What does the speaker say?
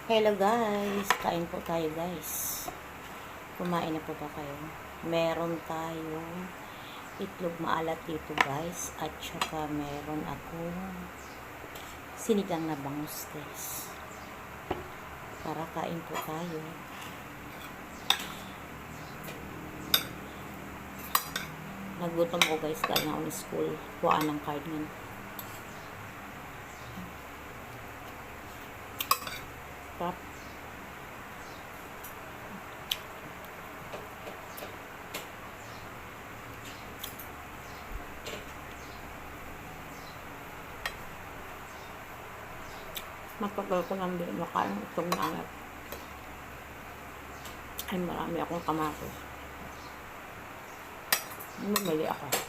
Hello guys, kain po tayo guys. Kumain na po ba kayo? Meron tayong itlog maalat dito guys. At saka meron akong sinigang na bangus guys. Para kain po tayo. Nagutom ko guys dahil na on school. Kuhaan ng card nga. Tap. Matagal ko nang din makain itong maalat. Ay, marami akong kamatos. Bumili ako.